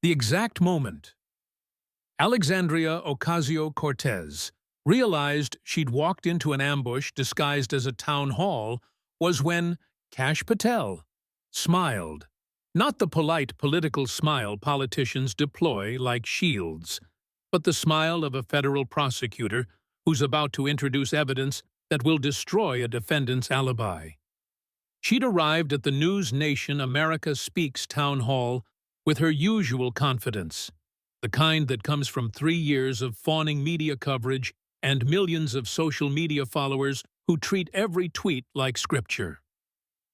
The exact moment Alexandria Ocasio-Cortez realized she'd walked into an ambush disguised as a town hall was when Kash Patel smiled. Not the polite political smile politicians deploy like shields, but the smile of a federal prosecutor who's about to introduce evidence that will destroy a defendant's alibi. She'd arrived at the News Nation America Speaks town hall with her usual confidence, the kind that comes from 3 years of fawning media coverage and millions of social media followers who treat every tweet like scripture.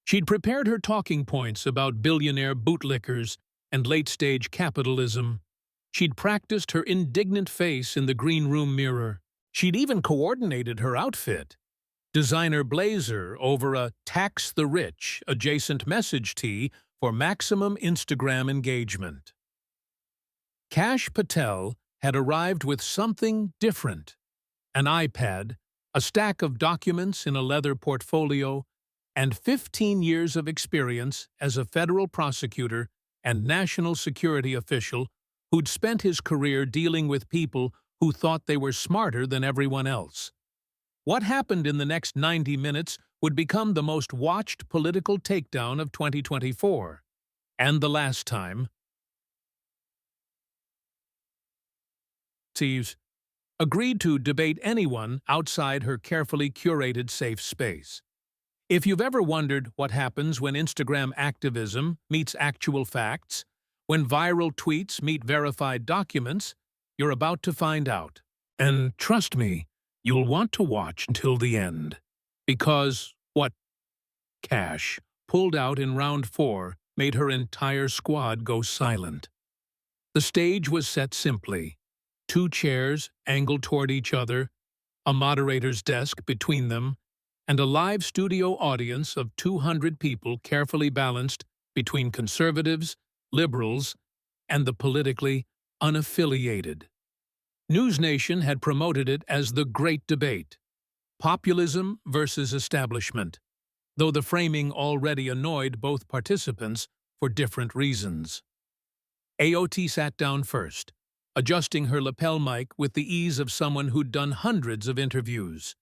She'd prepared her talking points about billionaire bootlickers and late-stage capitalism. She'd practiced her indignant face in the green room mirror. She'd even coordinated her outfit. Designer blazer over a tax the rich adjacent message tee for maximum Instagram engagement. Kash Patel had arrived with something different. An iPad, a stack of documents in a leather portfolio, and 15 years of experience as a federal prosecutor and national security official who'd spent his career dealing with people who thought they were smarter than everyone else. What happened in the next 90 minutes would become the most watched political takedown of 2024, and the last time. Steves agreed to debate anyone outside her carefully curated safe space. If you've ever wondered what happens when Instagram activism meets actual facts, when viral tweets meet verified documents, you're about to find out. And trust me, you'll want to watch until the end. Because what Kash pulled out in round 4 made her entire squad go silent. The stage was set simply. 2 chairs angled toward each other, a moderator's desk between them, and a live studio audience of 200 people carefully balanced between conservatives, liberals, and the politically unaffiliated. News Nation had promoted it as the Great Debate, populism versus establishment, though the framing already annoyed both participants for different reasons. AOC sat down first, adjusting her lapel mic with the ease of someone who'd done hundreds of interviews.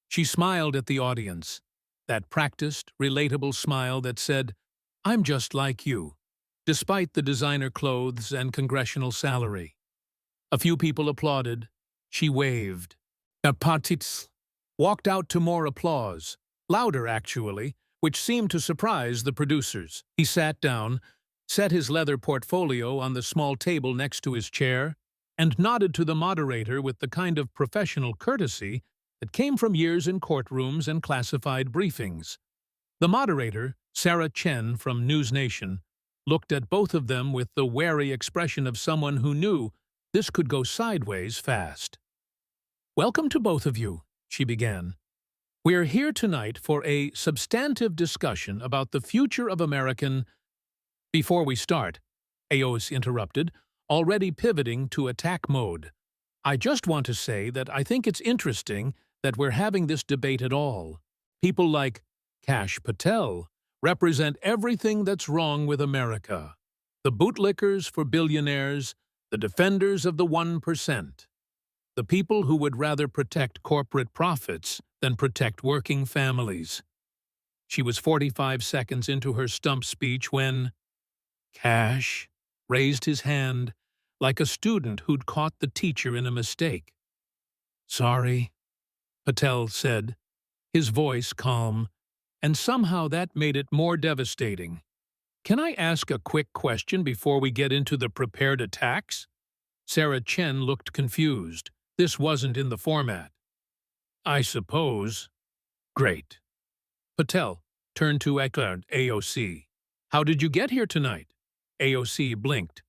She smiled at the audience, that practiced, relatable smile that said, "I'm just like you," despite the designer clothes and congressional salary. A few people applauded. She waved. Patel walked out to more applause, louder actually, which seemed to surprise the producers. He sat down, set his leather portfolio on the small table next to his chair, and nodded to the moderator with the kind of professional courtesy that came from years in courtrooms and classified briefings. The moderator, Sarah Chen from News Nation, looked at both of them with the wary expression of someone who knew this could go sideways fast. "Welcome to both of you," she began. "We're here tonight for a substantive discussion about the future of American—" "Before we start," AOC interrupted, already pivoting to attack mode, "I just want to say that I think it's interesting that we're having this debate at all. People like Kash Patel represent everything that's wrong with America. The bootlickers for billionaires, the defenders of the 1%, the people who would rather protect corporate profits than protect working families." She was 45 seconds into her stump speech when Kash raised his hand like a student who'd caught the teacher in a mistake. "Sorry," Patel said, his voice calm, and somehow that made it more devastating. "Can I ask a quick question before we get into the prepared attacks?" Sarah Chen looked confused. This wasn't in the format. "I suppose." "Great." Patel turned to AOC. "How did you get here tonight?" AOC blinked.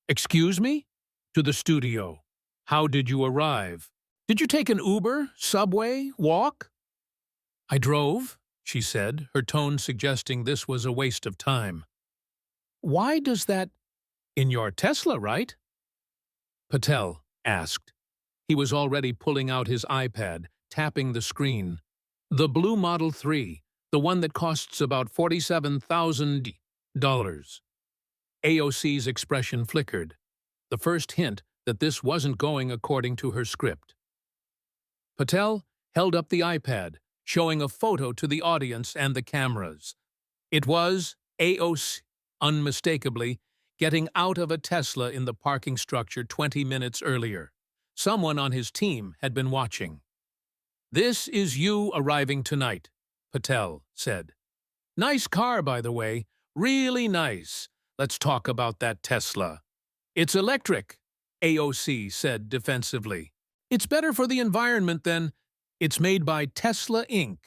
"Excuse me?" "To the studio. How did you arrive? Did you take an Uber, subway, walk?" "I drove," she said, her tone suggesting this was a waste of time. "Why does that—" "In your Tesla, right?" Patel asked. He was already pulling out his iPad, tapping the screen. "The blue Model 3, the one that costs about $47,000. AOC's expression flickered, the first hint that this wasn't going according to her script. Patel held up the iPad, showing a photo to the audience and the cameras. It was AOC, unmistakably, getting out of a Tesla in the parking structure 20 minutes earlier. Someone on his team had been watching. "This is you arriving tonight," Patel said. "Nice car, by the way. Really nice. Let's talk about that Tesla." "It's electric," AOC said defensively. "It's better for the environment than it's made by Tesla Inc."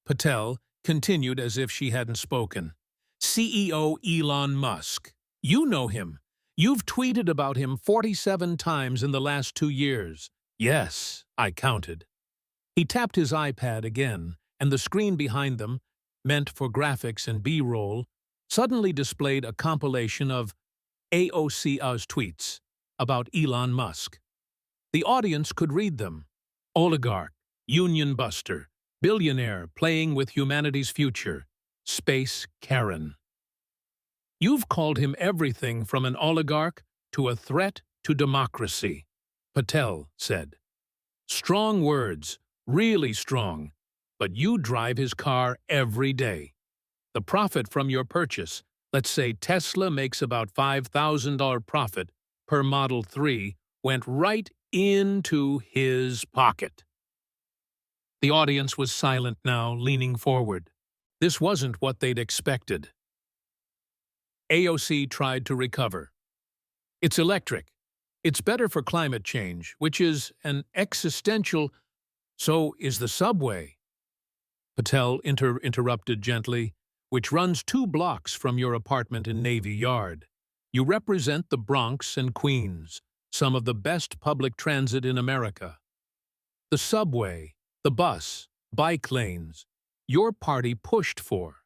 Patel continued as if she hadn't spoken. "CEO Elon Musk. You know him. You've tweeted about him 47 times in the last 2 years. Yes, I counted." He tapped his iPad again, and the screen behind them, meant for graphics and B-roll, suddenly displayed a compilation of AOC's tweets about Elon Musk. The audience could read them. Oligarch, union buster, billionaire playing with humanity's future, space Karen. "You've called him everything from an oligarch to a threat to democracy," Patel said. "Strong words, really strong, but you drive his car every day. The profit from your purchase, let's say Tesla makes about $5,000 profit per Model 3, went right into his pocket." The audience was silent now, leaning forward. This wasn't what they'd expected. AOC tried to recover. "It's electric. It's better for climate change, which is an existential. So is the subway," Patel interrupted gently, "which runs 2 blocks from your apartment in Navy Yard. You represent the Bronx and Queens, some of the best public transit in America. The subway, the bus, bike lanes, your party pushed for.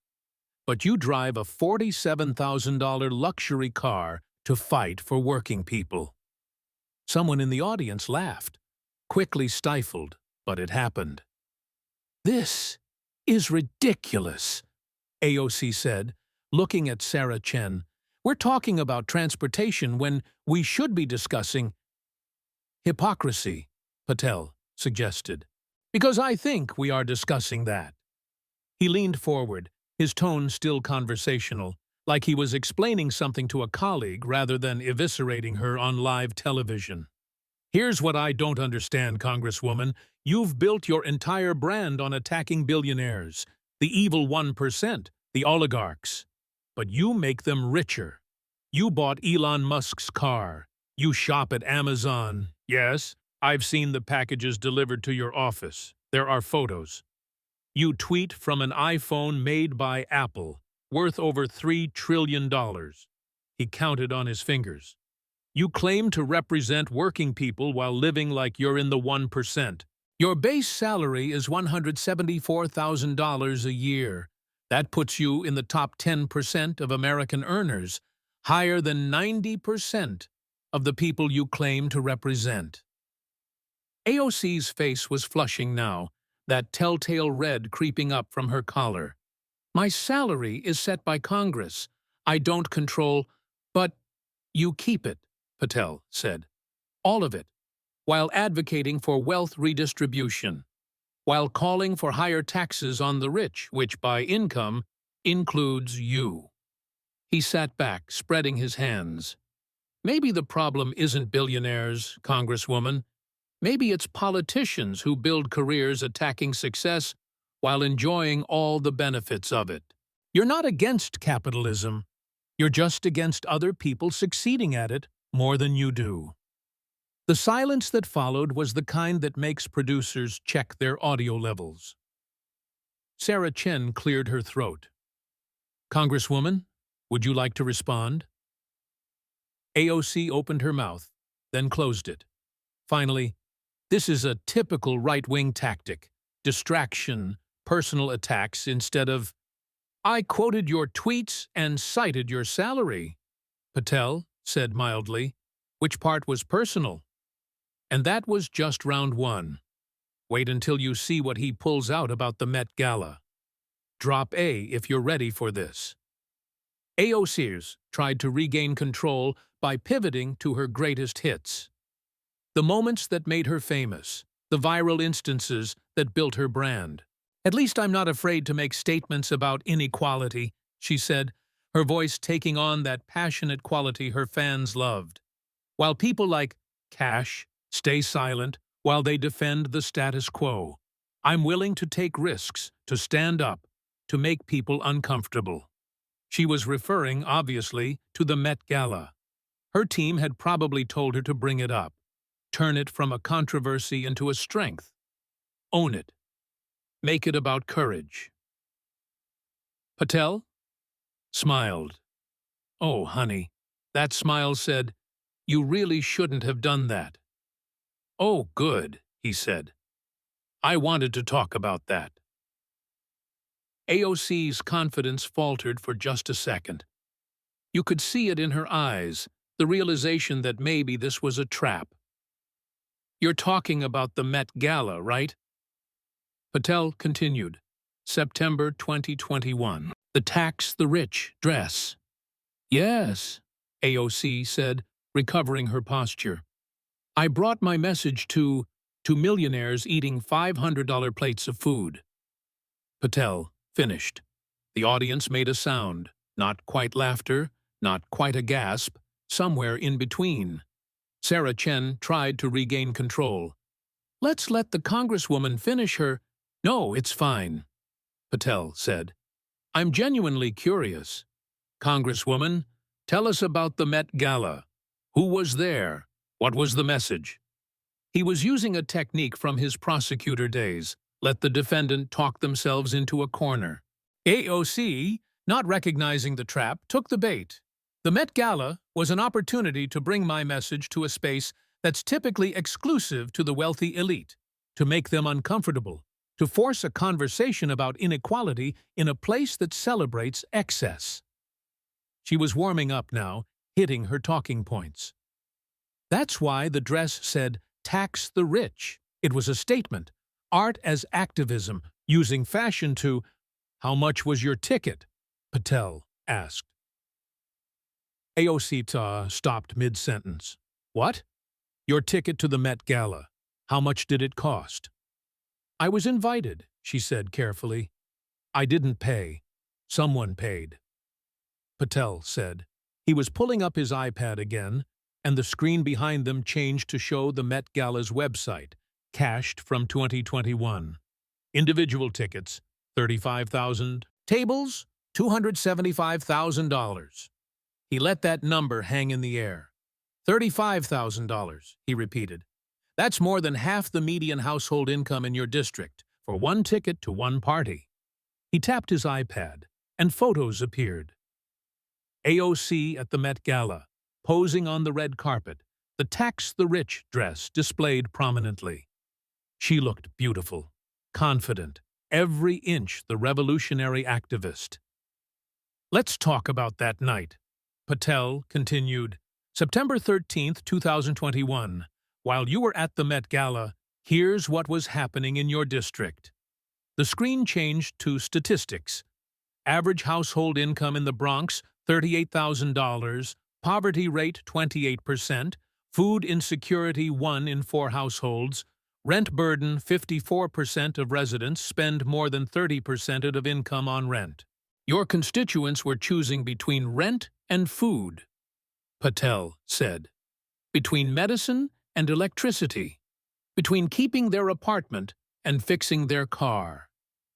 But you drive a $47,000 luxury car to fight for working people." Someone in the audience laughed, quickly stifled, but it happened. "This is ridiculous," AOC said, looking at Sarah Chen. "We're talking about transportation when we should be discussing hypocrisy," Patel suggested. "Because I think we are discussing that." He leaned forward, his tone still conversational, like he was explaining something to a colleague rather than eviscerating her on live television. "Here's what I don't understand, Congresswoman. You've built your entire brand on attacking billionaires, the evil 1%, the oligarchs. But you make them richer. You bought Elon Musk's car. You shop at Amazon. Yes, I've seen the packages delivered to your office. There are photos. You tweet from an iPhone made by Apple, worth over $3 trillion. He counted on his fingers. You claim to represent working people while living like you're in the 1%. Your base salary is $174,000 a year. That puts you in the top 10% of American earners, higher than 90% of the people you claim to represent." AOC's face was flushing now, that telltale red creeping up from her collar. "My salary is set by Congress. I don't control, but you keep it," Patel said. "All of it, while advocating for wealth redistribution, while calling for higher taxes on the rich, which by income includes you." He sat back, spreading his hands. "Maybe the problem isn't billionaires, Congresswoman. Maybe it's politicians who build careers attacking success while enjoying all the benefits of it. You're not against capitalism. You're just against other people succeeding at it more than you do." The silence that followed was the kind that makes producers check their audio levels. Sarah Chen cleared her throat. "Congresswoman, would you like to respond?" AOC opened her mouth, then closed it. Finally, "This is a typical right-wing tactic. Distraction, personal attacks instead of, 'I quoted your tweets and cited your salary,'" Patel said mildly. "Which part was personal?" "And that was just round 1. Wait until you see what he pulls out about the Met Gala. Drop A if you're ready for this." AOC's tried to regain control by pivoting to her greatest hits. The moments that made her famous, the viral instances that built her brand. "At least I'm not afraid to make statements about inequality," she said, her voice taking on that passionate quality her fans loved. "While people like Cash stay silent while they defend the status quo, I'm willing to take risks, to stand up, to make people uncomfortable." She was referring, obviously, to the Met Gala. Her team had probably told her to bring it up, turn it from a controversy into a strength. Own it. Make it about courage. Patel smiled. "Oh, honey." That smile said, "You really shouldn't have done that." "Oh, good," he said. "I wanted to talk about that." AOC's confidence faltered for just a second. You could see it in her eyes, the realization that maybe this was a trap. "You're talking about the Met Gala, right?" Patel continued. "September 2021. The Tax the Rich dress." "Yes," AOC said, recovering her posture. "I brought my message to millionaires eating $500 plates of food." Patel finished. The audience made a sound, not quite laughter, not quite a gasp, somewhere in between. Sarah Chen tried to regain control. "Let's let the Congresswoman finish her—" "No, it's fine," Patel said. "I'm genuinely curious. Congresswoman, tell us about the Met Gala. Who was there? What was the message?" He was using a technique from his prosecutor days. Let the defendant talk themselves into a corner. AOC, not recognizing the trap, took the bait. "The Met Gala was an opportunity to bring my message to a space that's typically exclusive to the wealthy elite, to make them uncomfortable, to force a conversation about inequality in a place that celebrates excess." She was warming up now, hitting her talking points. That's why the dress said, "Tax the Rich." It was a statement. Art as activism, using fashion to— "How much was your ticket?" Patel asked. AOC stopped mid-sentence. "What?" "Your ticket to the Met Gala. How much did it cost?" "I was invited," she said carefully. "I didn't pay. Someone paid," Patel said. He was pulling up his iPad again, and the screen behind them changed to show the Met Gala's website, cached from 2021. Individual tickets, $35,000. Tables, $275,000. He let that number hang in the air. $35,000, he repeated. "That's more than half the median household income in your district for one ticket to one party." He tapped his iPad, and photos appeared. AOC at the Met Gala, posing on the red carpet, the Tax the Rich dress displayed prominently. She looked beautiful, confident, every inch the revolutionary activist. "Let's talk about that night," Patel continued. "September 13th, 2021. While you were at the Met Gala, here's what was happening in your district." The screen changed to statistics. Average household income in the Bronx, $38,000, poverty rate 28%, food insecurity 1 in 4 households, rent burden 54% of residents spend more than 30% of income on rent. Your constituents were choosing between rent and food, Patel said. Between medicine and electricity. Between keeping their apartment and fixing their car.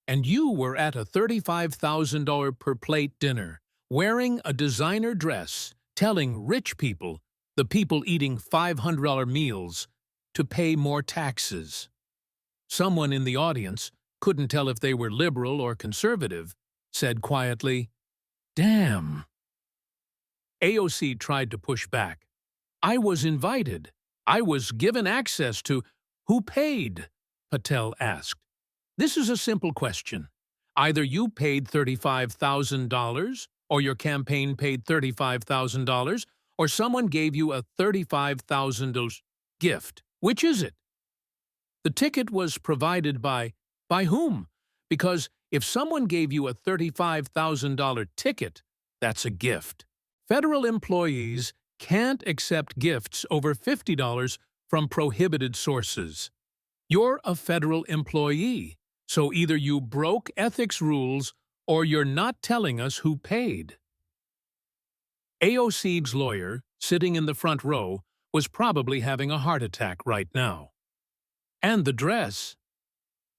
And you were at a $35,000 per plate dinner, wearing a designer dress, telling rich people, the people eating $500 meals, to pay more taxes. Someone in the audience, couldn't tell if they were liberal or conservative, said quietly, "Damn." AOC tried to push back. "I was invited. I was given access to—" "Who paid?" Patel asked. "This is a simple question. Either you paid $35,000, or your campaign paid $35,000, or someone gave you a $35,000 gift. Which is it?" The ticket was provided by whom? Because if someone gave you a $35,000 ticket, That's a gift. Federal employees can't accept gifts over $50 from prohibited sources. You're a federal employee, so either you broke ethics rules or you're not telling us who paid. AOC's lawyer, sitting in the front row, was probably having a heart attack right now. And the dress,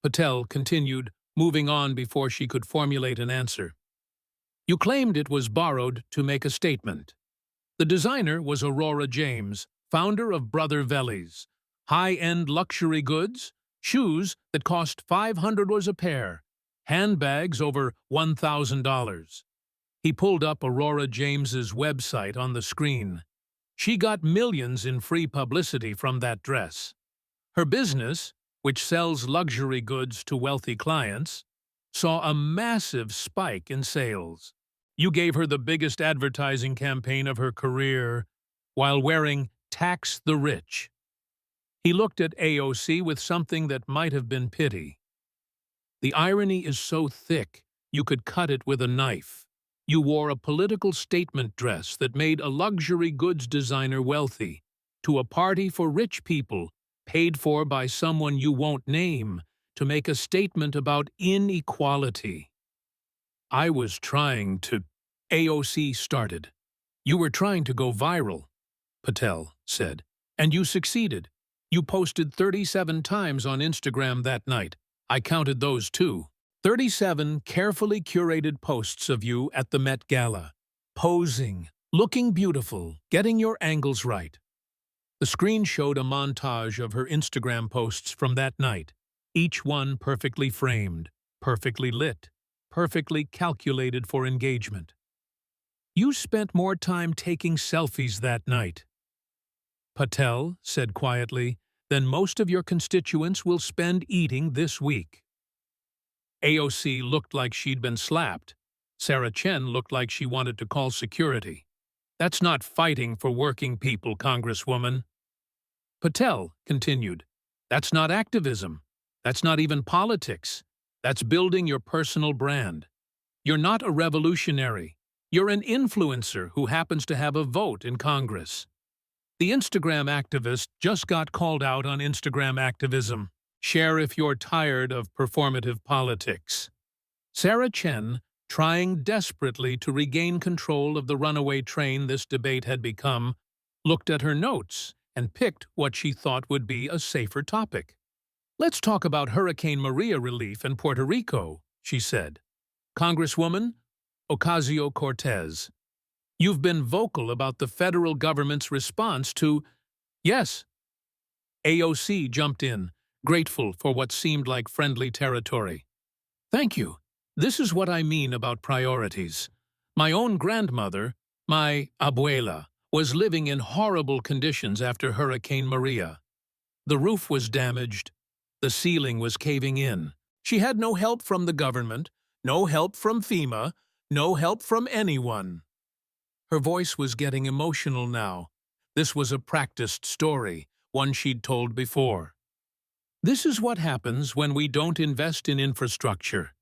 Patel continued, moving on before she could formulate an answer. You claimed it was borrowed to make a statement. The designer was Aurora James, founder of Brother Vellies, high-end luxury goods, shoes that cost $500 a pair, handbags over $1,000. He pulled up Aurora James's website on the screen. She got millions in free publicity from that dress. Her business, which sells luxury goods to wealthy clients, saw a massive spike in sales. You gave her the biggest advertising campaign of her career while wearing Tax the Rich. He looked at AOC with something that might have been pity. The irony is so thick, you could cut it with a knife. You wore a political statement dress that made a luxury goods designer wealthy, to a party for rich people, paid for by someone you won't name, to make a statement about inequality. I was trying to... AOC started. You were trying to go viral, Patel said, and you succeeded. You posted 37 times on Instagram that night. I counted those too. 37 carefully curated posts of you at the Met Gala, posing, looking beautiful, getting your angles right. The screen showed a montage of her Instagram posts from that night, each one perfectly framed, perfectly lit, perfectly calculated for engagement. You spent more time taking selfies that night, Patel said quietly, than most of your constituents will spend eating this week. AOC looked like she'd been slapped. Sarah Chen looked like she wanted to call security. That's not fighting for working people, Congresswoman. Patel continued, that's not activism. That's not even politics. That's building your personal brand. You're not a revolutionary. You're an influencer who happens to have a vote in Congress. The Instagram activist just got called out on Instagram activism. Share if you're tired of performative politics. Sarah Chen, trying desperately to regain control of the runaway train this debate had become, looked at her notes and picked what she thought would be a safer topic. Let's talk about Hurricane Maria relief in Puerto Rico, she said. Congresswoman Ocasio-Cortez, you've been vocal about the federal government's response to... Yes. AOC jumped in, grateful for what seemed like friendly territory. Thank you. This is what I mean about priorities. My own grandmother, my abuela, was living in horrible conditions after Hurricane Maria. The roof was damaged. The ceiling was caving in. She had no help from the government, no help from FEMA, no help from anyone. Her voice was getting emotional now. This was a practiced story, one she'd told before. This is what happens when we don't invest in infrastructure,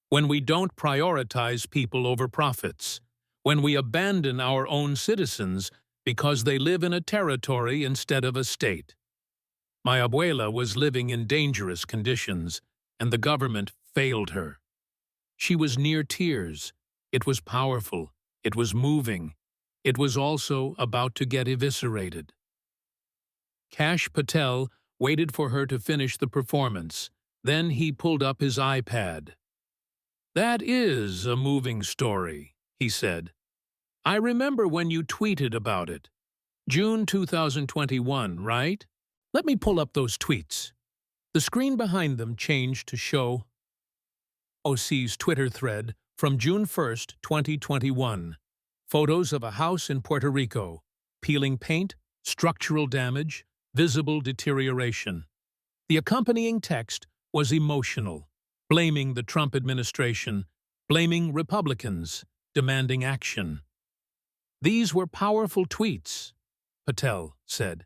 when we don't prioritize people over profits, when we abandon our own citizens because they live in a territory instead of a state. My abuela was living in dangerous conditions, and the government failed her. She was near tears. It was powerful. It was moving. It was also about to get eviscerated. Kash Patel waited for her to finish the performance. Then he pulled up his iPad. That is a moving story, he said. I remember when you tweeted about it. June 2021, right? Let me pull up those tweets. The screen behind them changed to show AOC's Twitter thread from June 1st, 2021. Photos of a house in Puerto Rico, peeling paint, structural damage, visible deterioration. The accompanying text was emotional, blaming the Trump administration, blaming Republicans, demanding action. These were powerful tweets, Patel said.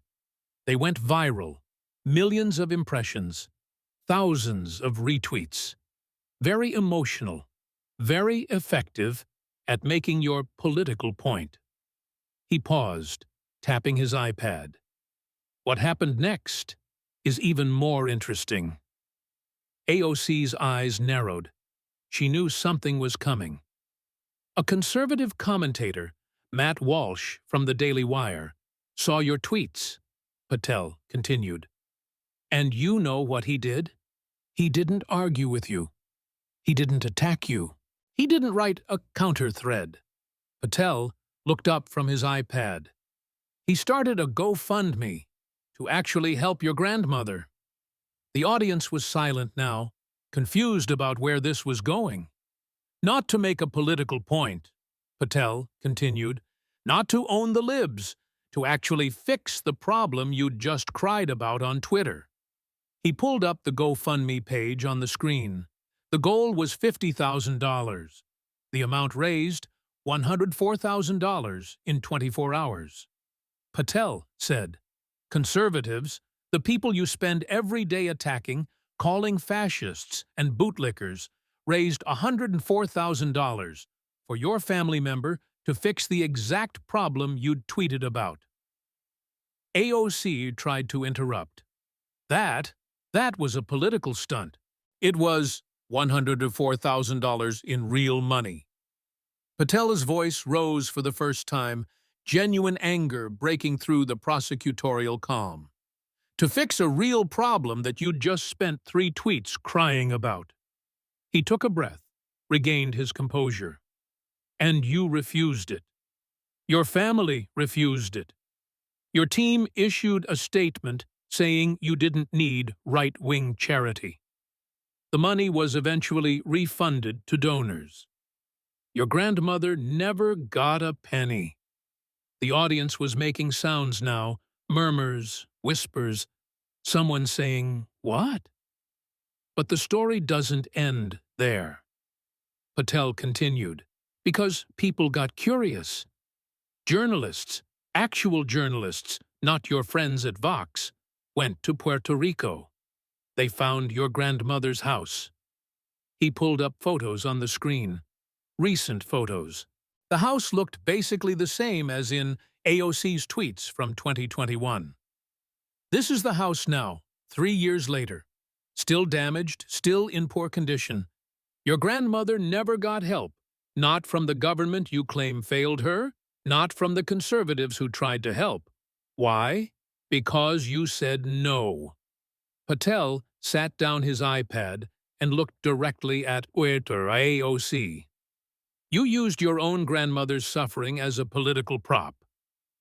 They went viral, millions of impressions, thousands of retweets. Very emotional, very effective, at making your political point. He paused, tapping his iPad. What happened next is even more interesting. AOC's eyes narrowed. She knew something was coming. A conservative commentator, Matt Walsh from the Daily Wire, saw your tweets, Patel continued. And you know what he did? He didn't argue with you. He didn't attack you. He didn't write a counter-thread. Patel looked up from his iPad. He started a GoFundMe to actually help your grandmother. The audience was silent now, confused about where this was going. Not to make a political point, Patel continued, not to own the libs, to actually fix the problem you'd just cried about on Twitter. He pulled up the GoFundMe page on the screen. The goal was $50,000. The amount raised, $104,000 in 24 hours. Patel said, conservatives, the people you spend every day attacking, calling fascists and bootlickers, raised $104,000 for your family member to fix the exact problem you'd tweeted about. AOC tried to interrupt. That was a political stunt. It was $104,000 in real money. Patel's voice rose for the first time, genuine anger breaking through the prosecutorial calm. To fix a real problem that you'd just spent 3 tweets crying about. He took a breath, regained his composure. And you refused it. Your family refused it. Your team issued a statement saying you didn't need right-wing charity. The money was eventually refunded to donors. Your grandmother never got a penny. The audience was making sounds now, murmurs, whispers, someone saying, "What?" But the story doesn't end there. Patel continued, because people got curious. Journalists, actual journalists, not your friends at Vox, went to Puerto Rico. They found your grandmother's house. He pulled up photos on the screen. Recent photos. The house looked basically the same as in AOC's tweets from 2021. This is the house now, 3 years later. Still damaged, still in poor condition. Your grandmother never got help, not from the government you claim failed her, not from the conservatives who tried to help. Why? Because you said no. Patel sat down his iPad and looked directly at AOC. You used your own grandmother's suffering as a political prop.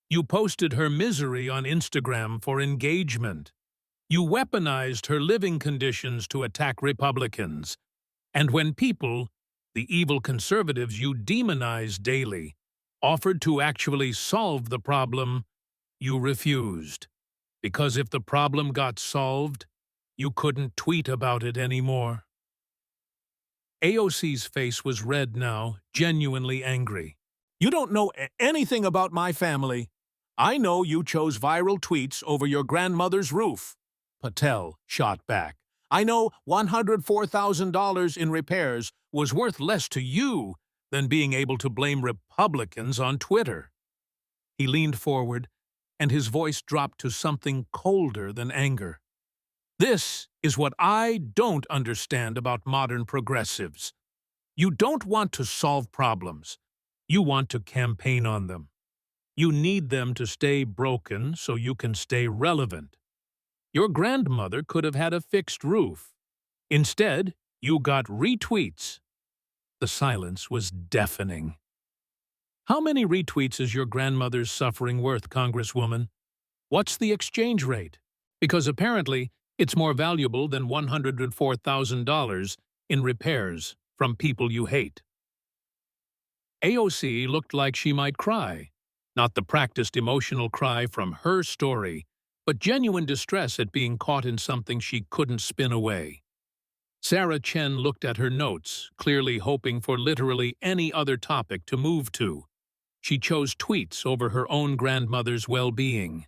You posted her misery on Instagram for engagement. You weaponized her living conditions to attack Republicans. And when people, the evil conservatives you demonize daily, offered to actually solve the problem, you refused. Because if the problem got solved, you couldn't tweet about it anymore. AOC's face was red now, genuinely angry. You don't know anything about my family. I know you chose viral tweets over your grandmother's roof. Patel shot back. I know $104,000 in repairs was worth less to you than being able to blame Republicans on Twitter. He leaned forward, and his voice dropped to something colder than anger. This is what I don't understand about modern progressives. You don't want to solve problems. You want to campaign on them. You need them to stay broken so you can stay relevant. Your grandmother could have had a fixed roof. Instead, you got retweets. The silence was deafening. How many retweets is your grandmother's suffering worth, Congresswoman? What's the exchange rate? Because apparently, it's more valuable than $104,000 in repairs from people you hate. AOC looked like she might cry. Not the practiced emotional cry from her story, but genuine distress at being caught in something she couldn't spin away. Sarah Chen looked at her notes, clearly hoping for literally any other topic to move to. She chose tweets over her own grandmother's well-being.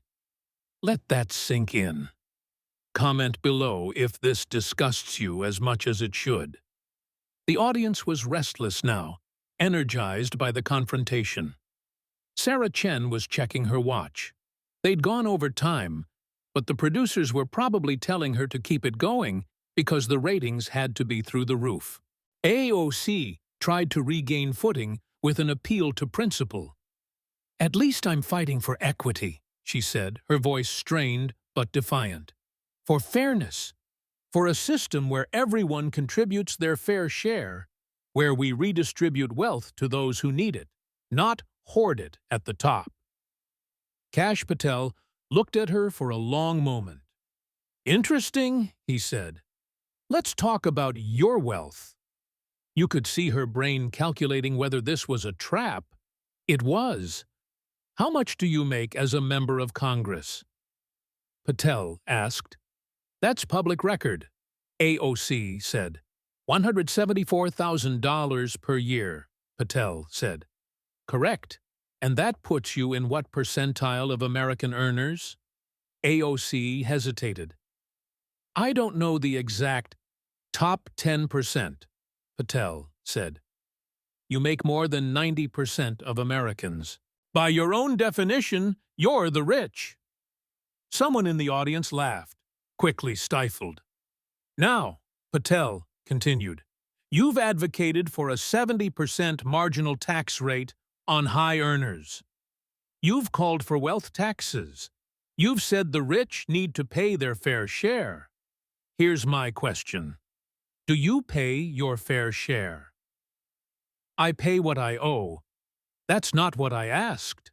Let that sink in. Comment below if this disgusts you as much as it should. The audience was restless now, energized by the confrontation. Sarah Chen was checking her watch. They'd gone over time, but the producers were probably telling her to keep it going because the ratings had to be through the roof. AOC tried to regain footing with an appeal to principle. "At least I'm fighting for equity," she said, her voice strained but defiant. "For fairness. For a system where everyone contributes their fair share, where we redistribute wealth to those who need it, not hoard it at the top." Kash Patel looked at her for a long moment. "Interesting," he said. "Let's talk about your wealth." You could see her brain calculating whether this was a trap. It was. "How much do you make as a member of Congress?" Patel asked. "That's public record," AOC said. $174,000 per year, Patel said. "Correct. And that puts you in what percentile of American earners?" AOC hesitated. "I don't know the exact top 10%, Patel said. "You make more than 90% of Americans. By your own definition, you're the rich." Someone in the audience laughed, quickly stifled. "Now," Patel continued, "you've advocated for a 70% marginal tax rate on high earners. You've called for wealth taxes. You've said the rich need to pay their fair share. Here's my question. Do you pay your fair share?" "I pay what I owe. That's not what I asked."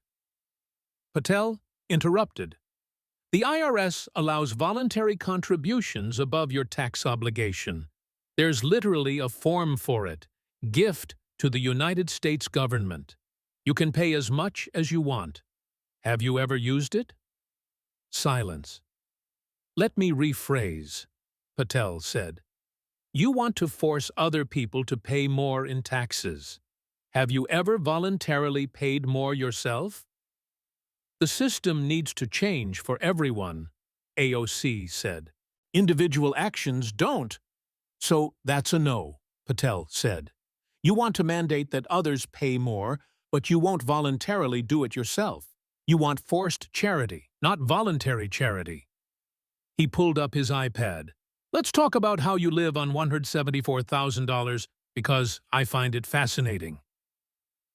Patel interrupted. "The IRS allows voluntary contributions above your tax obligation. There's literally a form for it, gift to the United States government. You can pay as much as you want. Have you ever used it?" Silence. "Let me rephrase," Patel said. "You want to force other people to pay more in taxes. Have you ever voluntarily paid more yourself?" "The system needs to change for everyone," AOC said. "Individual actions don't." "So that's a no," Patel said. "You want to mandate that others pay more, but you won't voluntarily do it yourself. You want forced charity, not voluntary charity." He pulled up his iPad. "Let's talk about how you live on $174,000 because I find it fascinating."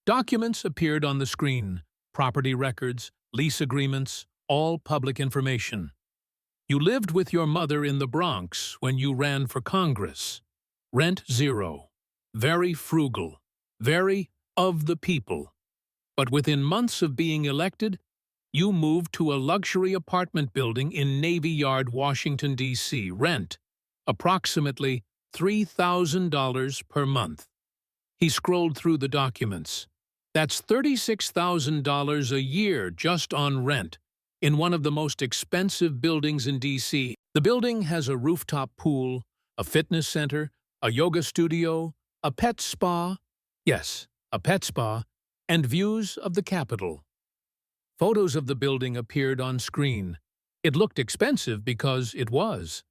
Documents appeared on the screen, property records, lease agreements, all public information. You lived with your mother in the Bronx when you ran for Congress. Rent zero. Very frugal. Very of the people. But within months of being elected, you moved to a luxury apartment building in Navy Yard, Washington, D.C. Rent approximately $3,000 per month. He scrolled through the documents. That's $36,000 a year just on rent in one of the most expensive buildings in D.C. The building has a rooftop pool, a fitness center, a yoga studio, a pet spa, yes, a pet spa, and views of the Capitol. Photos of the building appeared on screen. It looked expensive because it was.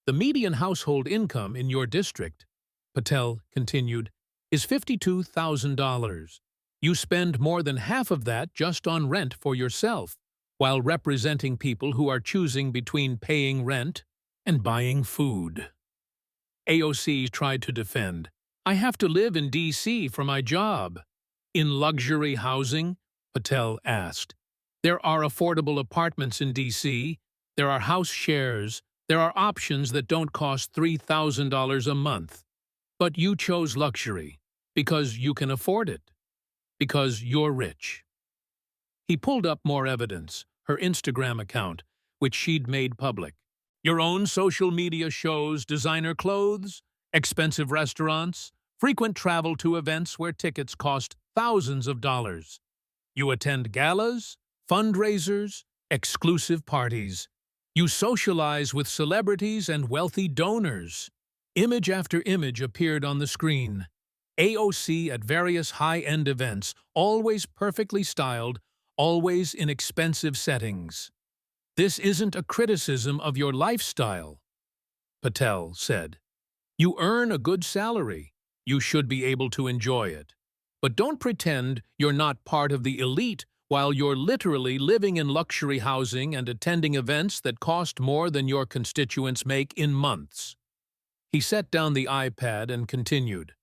"The median household income in your district," Patel continued, "is $52,000. You spend more than half of that just on rent for yourself, while representing people who are choosing between paying rent and buying food." AOC tried to defend. "I have to live in D.C. for my job." "In luxury housing?" Patel asked. "There are affordable apartments in D.C., there are house shares, there are options that don't cost $3,000 a month. But you chose luxury because you can afford it, because you're rich." He pulled up more evidence, her Instagram account, which she'd made public. "Your own social media shows designer clothes, expensive restaurants, frequent travel to events where tickets cost thousands of dollars. You attend galas, fundraisers, exclusive parties. You socialize with celebrities and wealthy donors." Image after image appeared on the screen. AOC at various high-end events, always perfectly styled, always in expensive settings. "This isn't a criticism of your lifestyle," Patel said. "You earn a good salary. You should be able to enjoy it. But don't pretend you're not part of the elite while you're literally living in luxury housing and attending events that cost more than your constituents make in months. He set down the iPad and continued.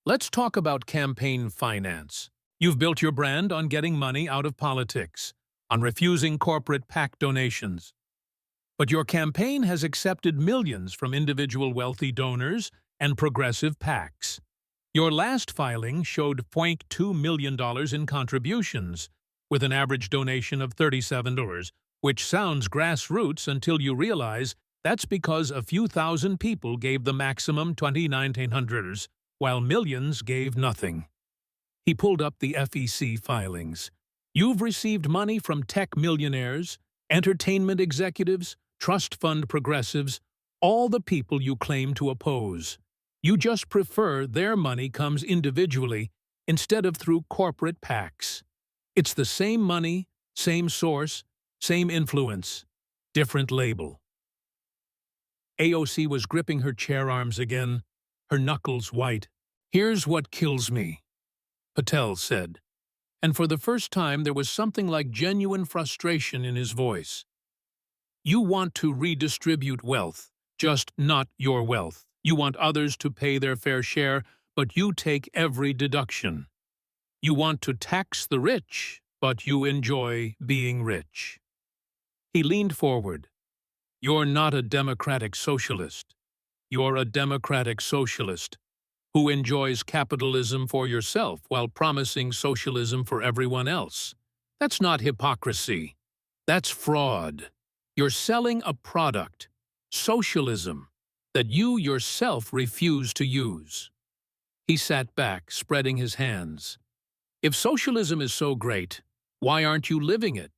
Let's talk about campaign finance. You've built your brand on getting money out of politics, on refusing corporate PAC donations. But your campaign has accepted millions from individual wealthy donors and progressive PACs. Your last filing showed $0.2 million in contributions, with an average donation of $37, which sounds grassroots until you realize that's because a few thousand people gave the maximum $2,900, while millions gave nothing. He pulled up the FEC filings. You've received money from tech millionaires, entertainment executives, trust fund progressives, all the people you claim to oppose. You just prefer their money comes individually instead of through corporate PACs. It's the same money, same source, same influence, different label. AOC was gripping her chair arms again, her knuckles white. Here's what kills me, Patel said, and for the first time there was something like genuine frustration in his voice. You want to redistribute wealth, just not your wealth. You want others to pay their fair share, but you take every deduction. You want to tax the rich, but you enjoy being rich. He leaned forward. You're not a democratic socialist. You're a democratic socialist who enjoys capitalism for yourself while promising socialism for everyone else. That's not hypocrisy. That's fraud. You're selling a product, socialism, that you yourself refuse to use. He sat back, spreading his hands. If socialism is so great, why aren't you living it?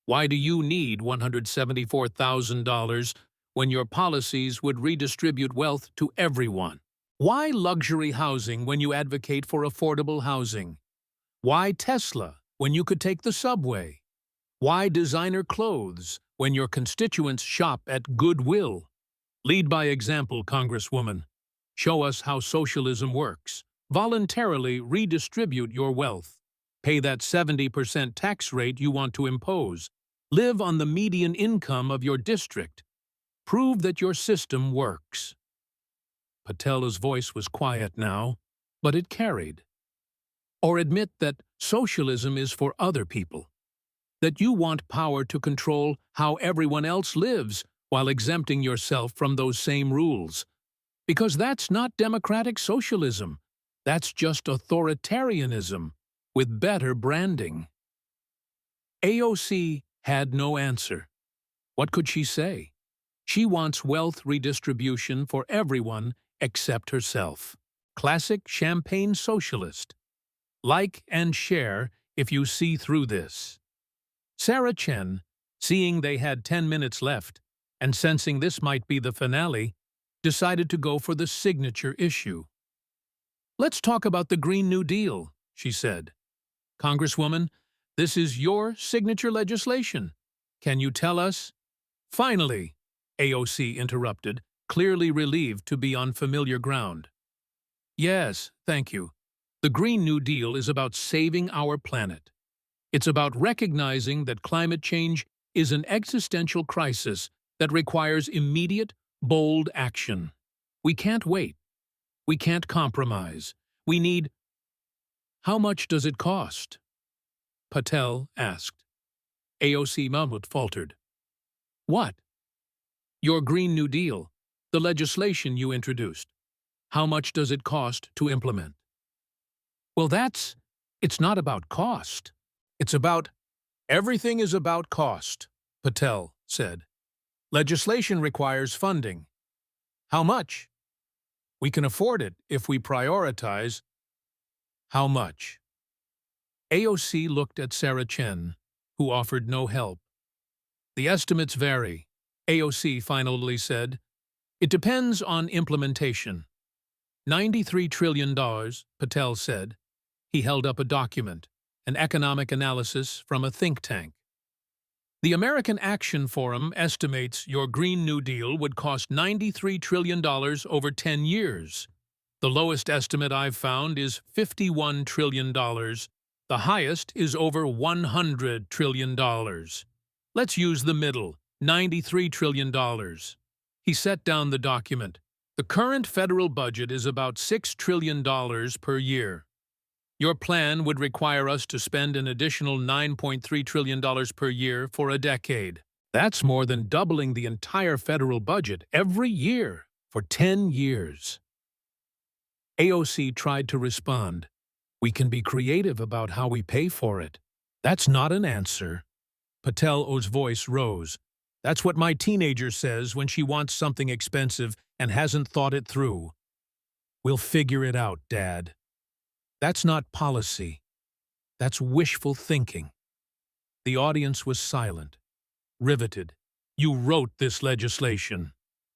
Why do you need $174,000 when your policies would redistribute wealth to everyone? Why luxury housing when you advocate for affordable housing? Why Tesla when you could take the subway? Why designer clothes when your constituents shop at Goodwill? Lead by example, Congresswoman. Show us how socialism works. Voluntarily redistribute your wealth. Pay that 70% tax rate you want to impose. Live on the median income of your district. Prove that your system works. Patel's voice was quiet now, but it carried. Or admit that socialism is for other people. That you want power to control how everyone else lives, while exempting yourself from those same rules. Because that's not democratic socialism. That's just authoritarianism, with better branding. AOC had no answer. What could she say? She wants wealth redistribution for everyone except herself. Classic champagne socialist. Like and share if you see through this. Sarah Chen, seeing they had 10 minutes left, and sensing this might be the finale, decided to go for the signature issue. Let's talk about the Green New Deal, she said. Congresswoman, this is your signature legislation. Can you tell us? Finally, AOC interrupted, clearly relieved to be on familiar ground. Yes, thank you. The Green New Deal is about saving our planet. It's about recognizing that climate change is an existential crisis that requires immediate, bold action. We can't wait. We can't compromise. We need... How much does it cost? Patel asked. AOC Mahmoud faltered. What? Your Green New Deal, the legislation you introduced. How much does it cost to implement? Well, it's not about cost. It's about... Everything is about cost, Patel said. Legislation requires funding. How much? We can afford it if we prioritize. How much? AOC looked at Sarah Chen, who offered no help. The estimates vary, AOC finally said. It depends on implementation. $93 trillion, Patel said. He held up a document, an economic analysis from a think tank. The American Action Forum estimates your Green New Deal would cost $93 trillion over 10 years. The lowest estimate I've found is $51 trillion. The highest is over $100 trillion. Let's use the middle, $93 trillion. He set down the document. The current federal budget is about $6 trillion per year. Your plan would require us to spend an additional $9.3 trillion per year for a decade. That's more than doubling the entire federal budget every year for 10 years. AOC tried to respond. We can be creative about how we pay for it. That's not an answer. Patel's voice rose. That's what my teenager says when she wants something expensive and hasn't thought it through. We'll figure it out, Dad. That's not policy. That's wishful thinking. The audience was silent, riveted. You wrote this legislation,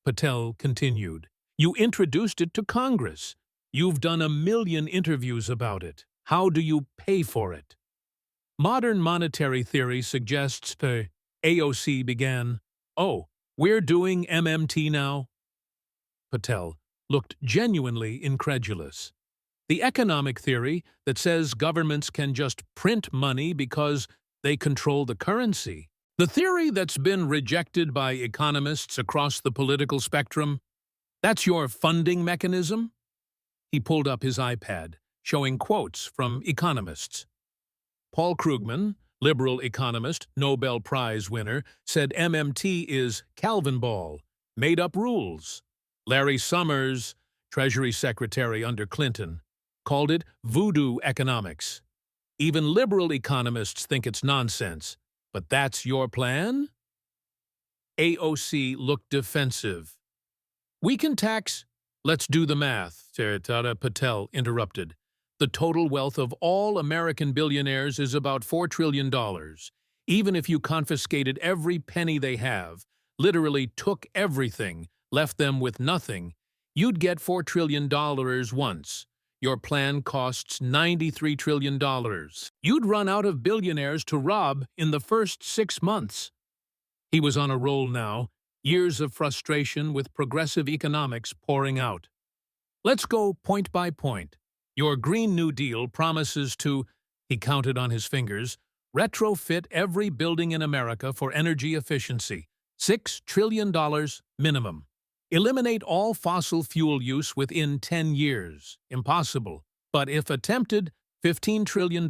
Patel continued. You introduced it to Congress. You've done 1 million interviews about it. How do you pay for it? Modern monetary theory suggests AOC began. Oh, we're doing MMT now? Patel looked genuinely incredulous. The economic theory that says governments can just print money because they control the currency. The theory that's been rejected by economists across the political spectrum. That's your funding mechanism? He pulled up his iPad, showing quotes from economists. Paul Krugman, liberal economist, Nobel Prize winner, said MMT is Calvin Ball, made-up rules. Larry Summers, Treasury Secretary under Clinton, called it voodoo economics. Even liberal economists think it's nonsense. But that's your plan? AOC looked defensive. We can tax. Let's do the math, Patel interrupted. The total wealth of all American billionaires is about $4 trillion. Even if you confiscated every penny they have, literally took everything, left them with nothing, you'd get $4 trillion once. Your plan costs $93 trillion. You'd run out of billionaires to rob in the first 6 months. He was on a roll now, years of frustration with progressive economics pouring out. Let's go point by point. Your Green New Deal promises to, he counted on his fingers, retrofit every building in America for energy efficiency. $6 trillion minimum. Eliminate all fossil fuel use within 10 years. Impossible. But if attempted, $15 trillion.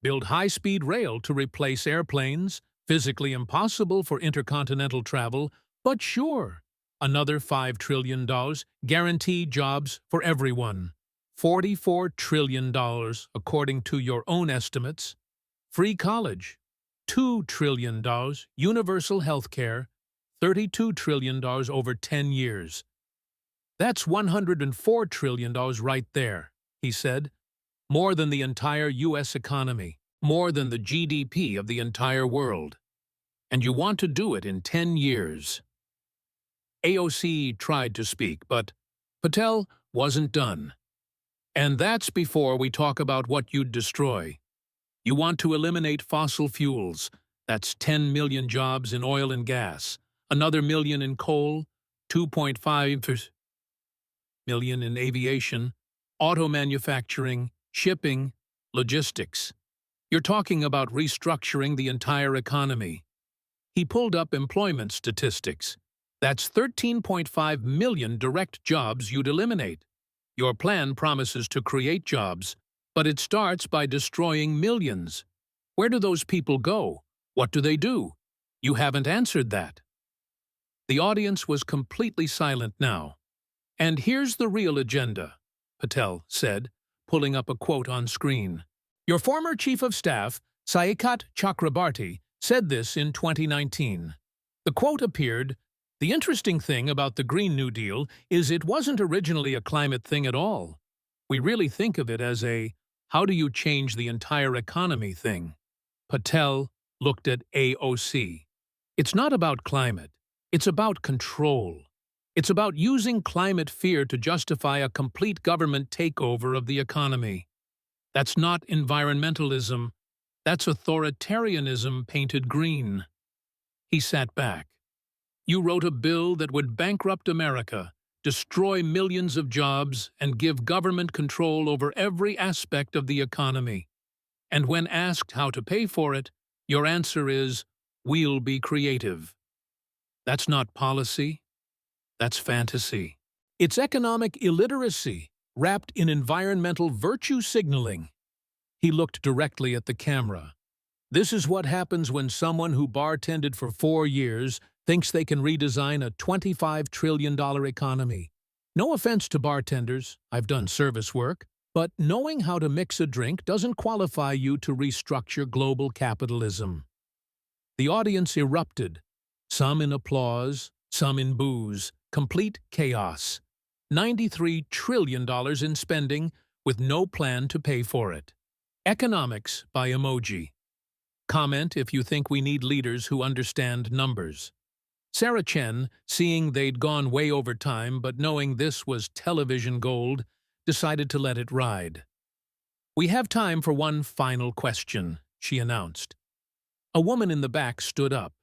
Build high-speed rail to replace airplanes. Physically impossible for intercontinental travel, but sure. Another $5 trillion. Guarantee jobs for everyone. $44 trillion, according to your own estimates. Free college. $2 trillion. Universal health care. $32 trillion over 10 years. That's $104 trillion right there, he said. More than the entire U.S. economy. More than the GDP of the entire world. And you want to do it in 10 years. AOC tried to speak, but Patel wasn't done. And that's before we talk about what you'd destroy. You want to eliminate fossil fuels. That's 10 million jobs in oil and gas. Another million in coal, 2.5 million in aviation, auto manufacturing, shipping, logistics. You're talking about restructuring the entire economy. He pulled up employment statistics. That's 13.5 million direct jobs you'd eliminate. Your plan promises to create jobs, but it starts by destroying millions. Where do those people go? What do they do? You haven't answered that. The audience was completely silent now. And here's the real agenda, Patel said, pulling up a quote on screen. Your former chief of staff, Saikat Chakrabarti, said this in 2019. The quote appeared, "The interesting thing about the Green New Deal is it wasn't originally a climate thing at all. We really think of it as a, how do you change the entire economy thing." Patel looked at AOC. It's not about climate. It's about control. It's about using climate fear to justify a complete government takeover of the economy. That's not environmentalism. That's authoritarianism painted green. He sat back. You wrote a bill that would bankrupt America, destroy millions of jobs, and give government control over every aspect of the economy. And when asked how to pay for it, your answer is, "We'll be creative." That's not policy, that's fantasy. It's economic illiteracy, wrapped in environmental virtue signaling. He looked directly at the camera. This is what happens when someone who bartended for 4 years thinks they can redesign a $25 trillion economy. No offense to bartenders, I've done service work, but knowing how to mix a drink doesn't qualify you to restructure global capitalism. The audience erupted, some in applause, some in boos, complete chaos. $93 trillion in spending with no plan to pay for it. Economics by emoji. Comment if you think we need leaders who understand numbers. Sarah Chen, seeing they'd gone way over time but knowing this was television gold, decided to let it ride. "We have time for one final question," she announced. A woman in the back stood up.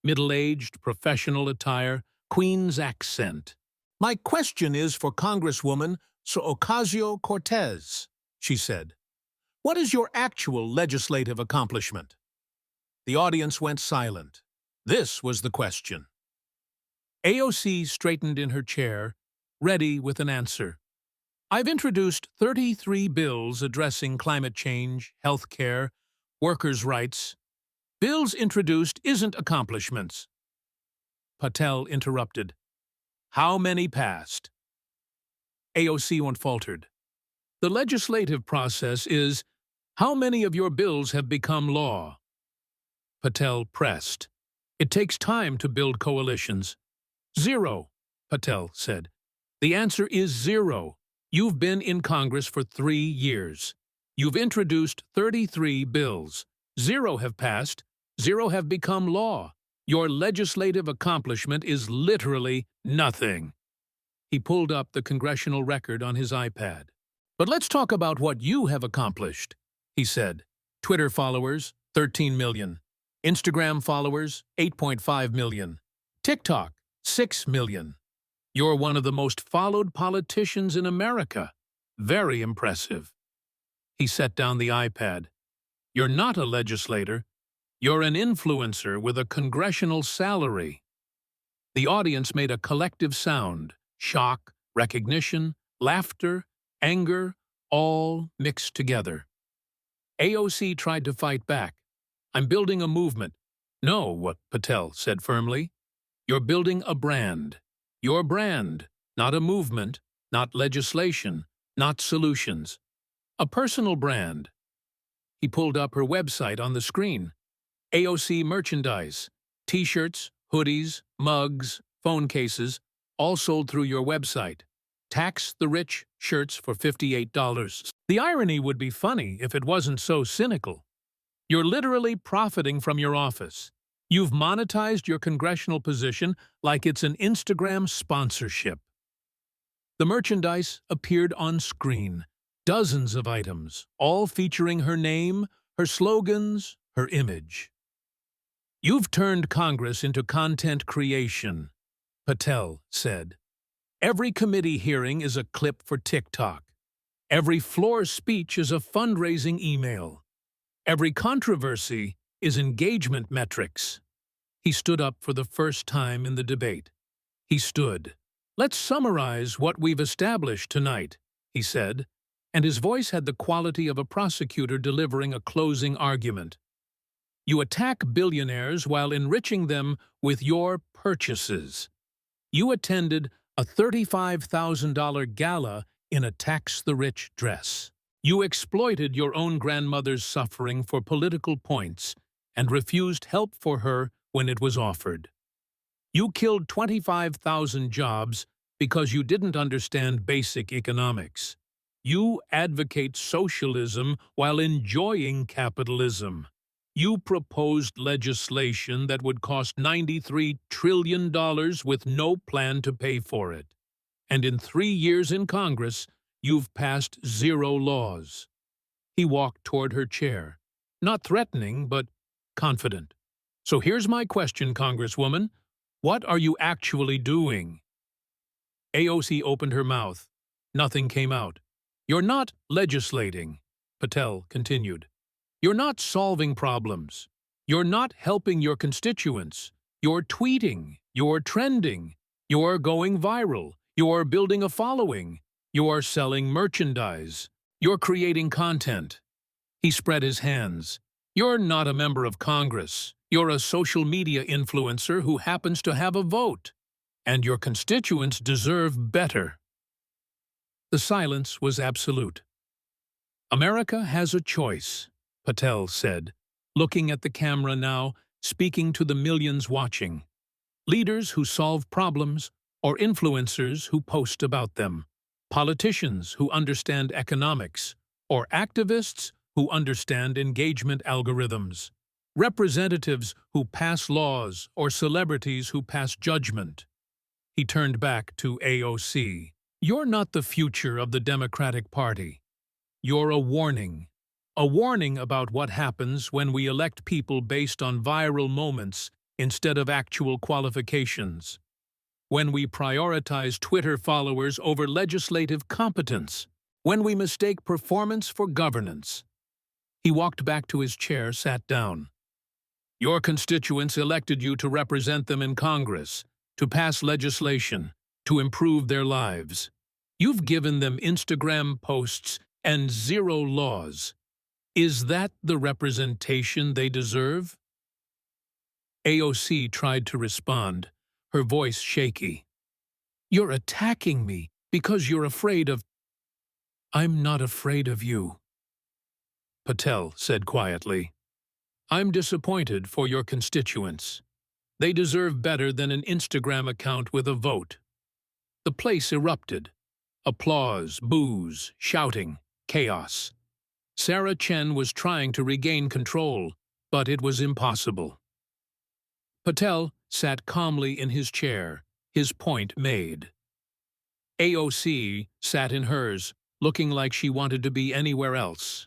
Middle-aged, professional attire, Queen's accent. "My question is for Congresswoman Ocasio-Cortez," she said. "What is your actual legislative accomplishment?" The audience went silent. This was the question. AOC straightened in her chair, ready with an answer. "I've introduced 33 bills addressing climate change, health care, workers' rights. Bills introduced isn't accomplishments." Patel interrupted. "How many passed?" AOC faltered. "The legislative process is, how many of your bills have become law?" Patel pressed. "It takes time to build coalitions." "Zero," Patel said. "The answer is zero. You've been in Congress for 3 years. You've introduced 33 bills. 0 have passed. 0 have become law. Your legislative accomplishment is literally nothing." He pulled up the congressional record on his iPad. "But let's talk about what you have accomplished," he said. "Twitter followers, 13 million. Instagram followers, 8.5 million. TikTok, 6 million. You're one of the most followed politicians in America. Very impressive." He set down the iPad. "You're not a legislator. You're an influencer with a congressional salary." The audience made a collective sound, shock, recognition, laughter, anger, all mixed together. AOC tried to fight back. "I'm building a movement." "No," what Patel said firmly. "You're building a brand. Your brand, not a movement, not legislation, not solutions. A personal brand." He pulled up her website on the screen. AOC merchandise, t-shirts, hoodies, mugs, phone cases, all sold through your website. Tax the rich shirts for $58. The irony would be funny if it wasn't so cynical. You're literally profiting from your office. You've monetized your congressional position like it's an Instagram sponsorship. The merchandise appeared on screen. Dozens of items, all featuring her name, her slogans, her image. "You've turned Congress into content creation," Patel said. "Every committee hearing is a clip for TikTok. Every floor speech is a fundraising email. Every controversy is engagement metrics." He stood up for the first time in the debate. He stood. "Let's summarize what we've established tonight," he said, and his voice had the quality of a prosecutor delivering a closing argument. "You attack billionaires while enriching them with your purchases. You attended a $35,000 gala in a tax-the-rich dress. You exploited your own grandmother's suffering for political points and refused help for her when it was offered. You killed 25,000 jobs because you didn't understand basic economics. You advocate socialism while enjoying capitalism. You proposed legislation that would cost $93 trillion with no plan to pay for it. And in 3 years in Congress, you've passed 0 laws." He walked toward her chair, not threatening, but confident. "So here's my question, Congresswoman. What are you actually doing?" AOC opened her mouth. Nothing came out. "You're not legislating," Patel continued. "You're not solving problems. You're not helping your constituents. You're tweeting. You're trending. You're going viral. You're building a following. You're selling merchandise. You're creating content." He spread his hands. "You're not a member of Congress. You're a social media influencer who happens to have a vote. And your constituents deserve better." The silence was absolute. "America has a choice," Patel said, looking at the camera now, speaking to the millions watching. "Leaders who solve problems, or influencers who post about them. Politicians who understand economics, or activists who understand engagement algorithms. Representatives who pass laws, or celebrities who pass judgment." He turned back to AOC. "You're not the future of the Democratic Party. You're a warning about what happens when we elect people based on viral moments instead of actual qualifications. When we prioritize Twitter followers over legislative competence. When we mistake performance for governance." He walked back to his chair, sat down. "Your constituents elected you to represent them in Congress, to pass legislation, to improve their lives. You've given them Instagram posts and zero laws. Is that the representation they deserve?" AOC tried to respond, her voice shaky. "You're attacking me because you're afraid of—" "I'm not afraid of you," Patel said quietly. "I'm disappointed for your constituents. They deserve better than an Instagram account with a vote." The place erupted. Applause, boos, shouting, chaos. Sarah Chen was trying to regain control, but it was impossible. Patel sat calmly in his chair, his point made. AOC sat in hers, looking like she wanted to be anywhere else.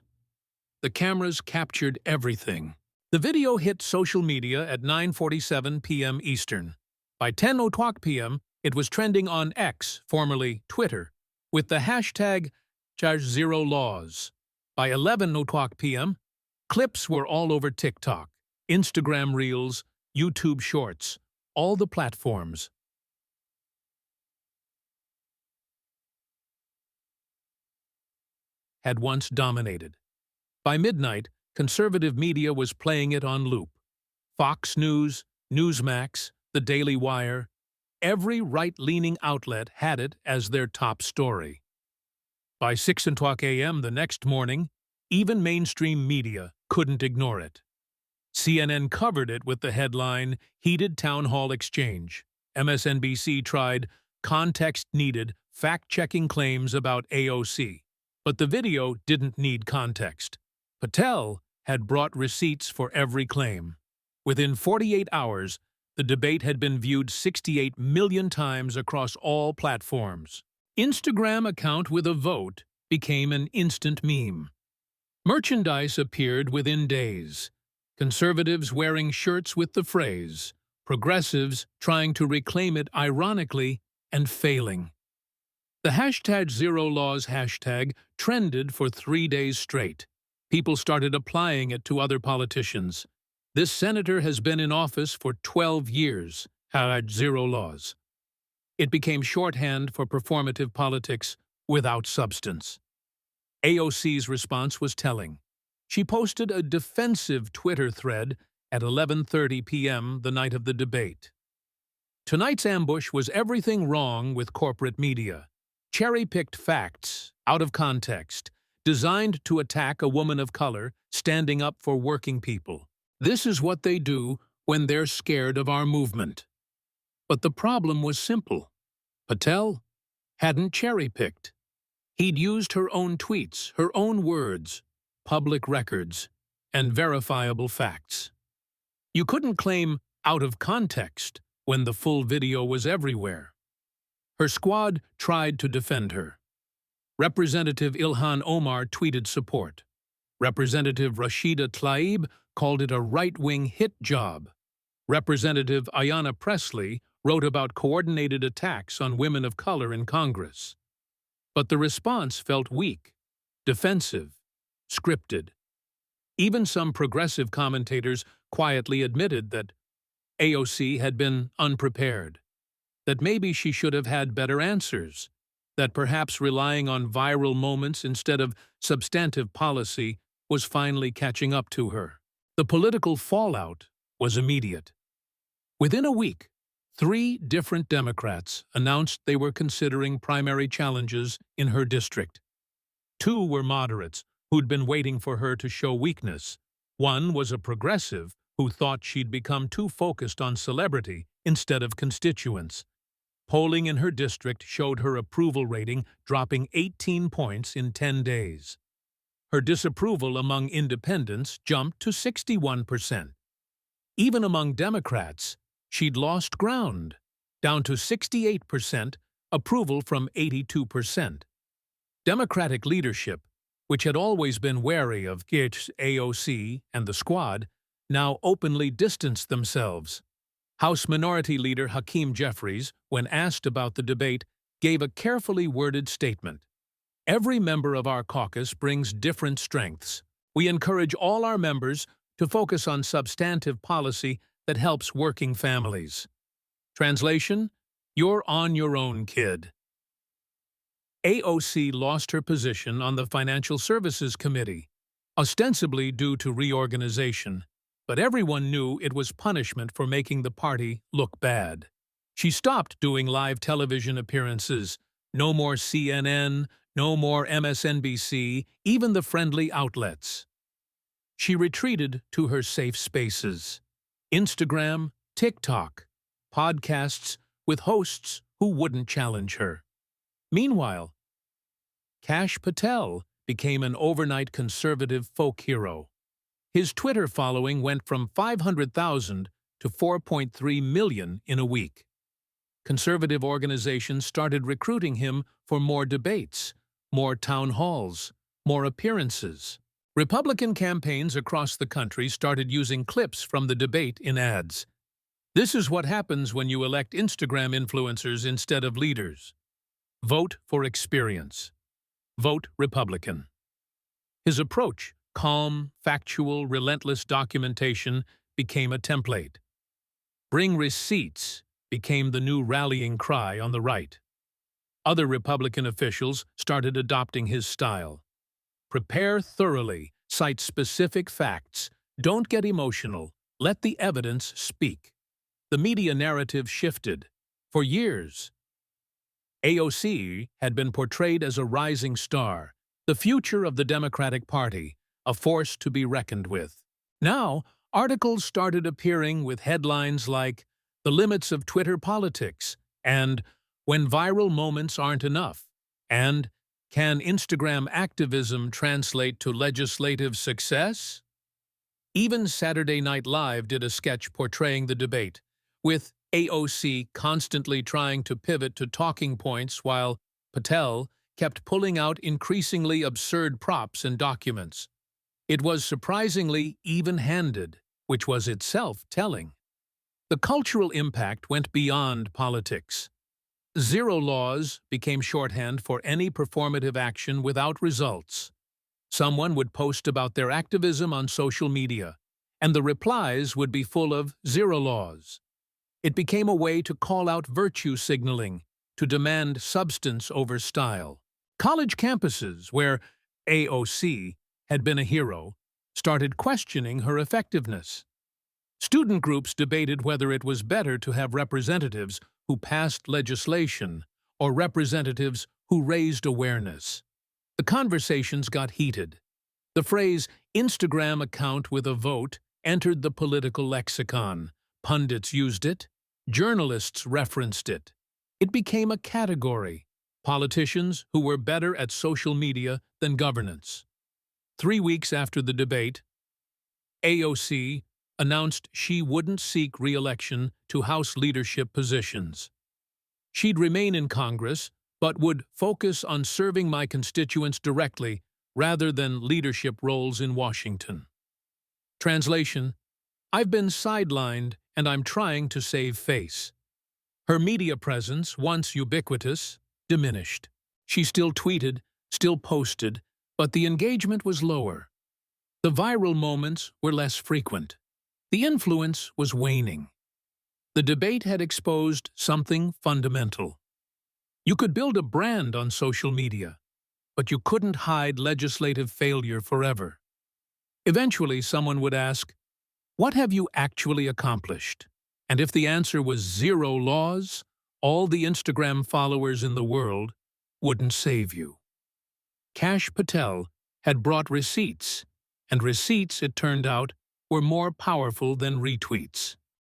The cameras captured everything. The video hit social media at 9:47 p.m. Eastern. By 10:00 p.m., it was trending on X, formerly Twitter, with the hashtag #ZeroLaws. By 11:00 p.m., clips were all over TikTok, Instagram Reels, YouTube Shorts, all the platforms. Had once dominated. By midnight, conservative media was playing it on loop. Fox News, Newsmax, The Daily Wire, every right-leaning outlet had it as their top story. By 6:00 a.m. the next morning, even mainstream media couldn't ignore it. CNN covered it with the headline, "Heated Town Hall Exchange." MSNBC tried context needed, fact-checking claims about AOC. But the video didn't need context. Patel had brought receipts for every claim. Within 48 hours, the debate had been viewed 68 million times across all platforms. Instagram account with a vote became an instant meme. Merchandise appeared within days. Conservatives wearing shirts with the phrase, progressives trying to reclaim it ironically and failing. The #ZeroLaws hashtag trended for 3 days straight. People started applying it to other politicians. This senator has been in office for 12 years, #ZeroLaws. It became shorthand for performative politics without substance. AOC's response was telling. She posted a defensive Twitter thread at 11:30 p.m. the night of the debate. Tonight's ambush was everything wrong with corporate media. Cherry-picked facts, out of context, designed to attack a woman of color standing up for working people. This is what they do when they're scared of our movement. But the problem was simple. Patel hadn't cherry-picked. He'd used her own tweets, her own words, public records, and verifiable facts. You couldn't claim out of context when the full video was everywhere. Her squad tried to defend her. Representative Ilhan Omar tweeted support. Representative Rashida Tlaib called it a right-wing hit job. Representative Ayanna Pressley wrote about coordinated attacks on women of color in Congress. But the response felt weak, defensive, scripted. Even some progressive commentators quietly admitted that AOC had been unprepared, that maybe she should have had better answers, that perhaps relying on viral moments instead of substantive policy was finally catching up to her. The political fallout was immediate. Within a week, 3 different Democrats announced they were considering primary challenges in her district. 2 were moderates who'd been waiting for her to show weakness. 1 was a progressive who thought she'd become too focused on celebrity instead of constituents. Polling in her district showed her approval rating dropping 18 points in 10 days. Her disapproval among independents jumped to 61%. Even among Democrats, she'd lost ground, down to 68%, approval from 82%. Democratic leadership, which had always been wary of AOC and the squad, now openly distanced themselves. House Minority Leader Hakeem Jeffries, when asked about the debate, gave a carefully worded statement. "Every member of our caucus brings different strengths. We encourage all our members to focus on substantive policy that helps working families." Translation: You're on your own, kid. AOC lost her position on the Financial Services Committee, ostensibly due to reorganization, but everyone knew it was punishment for making the party look bad. She stopped doing live television appearances. No more CNN, no more MSNBC, even the friendly outlets. She retreated to her safe spaces: Instagram, TikTok, podcasts with hosts who wouldn't challenge her. Meanwhile, Patel became an overnight conservative folk hero. His Twitter following went from 500,000 to 4.3 million in a week. Conservative organizations started recruiting him for more debates, more town halls, more appearances. Republican campaigns across the country started using clips from the debate in ads. This is what happens when you elect Instagram influencers instead of leaders. Vote for experience. Vote Republican. His approach, calm, factual, relentless documentation, became a template. Bring receipts became the new rallying cry on the right. Other Republican officials started adopting his style. Prepare thoroughly, cite specific facts, don't get emotional, let the evidence speak. The media narrative shifted. For years, AOC had been portrayed as a rising star, the future of the Democratic Party, a force to be reckoned with. Now, articles started appearing with headlines like "The Limits of Twitter Politics" and "When Viral Moments Aren't Enough" and "Can Instagram Activism Translate to Legislative Success?" Even Saturday Night Live did a sketch portraying the debate, with AOC constantly trying to pivot to talking points while Patel kept pulling out increasingly absurd props and documents. It was surprisingly even-handed, which was itself telling. The cultural impact went beyond politics. Zero laws became shorthand for any performative action without results. Someone would post about their activism on social media, and the replies would be full of zero laws. It became a way to call out virtue signaling, to demand substance over style. College campuses, where AOC had been a hero, started questioning her effectiveness. Student groups debated whether it was better to have representatives who passed legislation or representatives who raised awareness. The conversations got heated. The phrase "Instagram account with a vote" entered the political lexicon. Pundits used it. Journalists referenced it. It became a category. Politicians who were better at social media than governance. 3 weeks after the debate, AOC announced she wouldn't seek re-election to House leadership positions. She'd remain in Congress, but would focus on serving my constituents directly rather than leadership roles in Washington. Translation: I've been sidelined and I'm trying to save face. Her media presence, once ubiquitous, diminished. She still tweeted, still posted, but the engagement was lower. The viral moments were less frequent. The influence was waning. The debate had exposed something fundamental. You could build a brand on social media, but you couldn't hide legislative failure forever. Eventually, someone would ask, "What have you actually accomplished?" And if the answer was 0 laws, all the Instagram followers in the world wouldn't save you. Patel had brought receipts, and receipts, it turned out, were more powerful than retweets.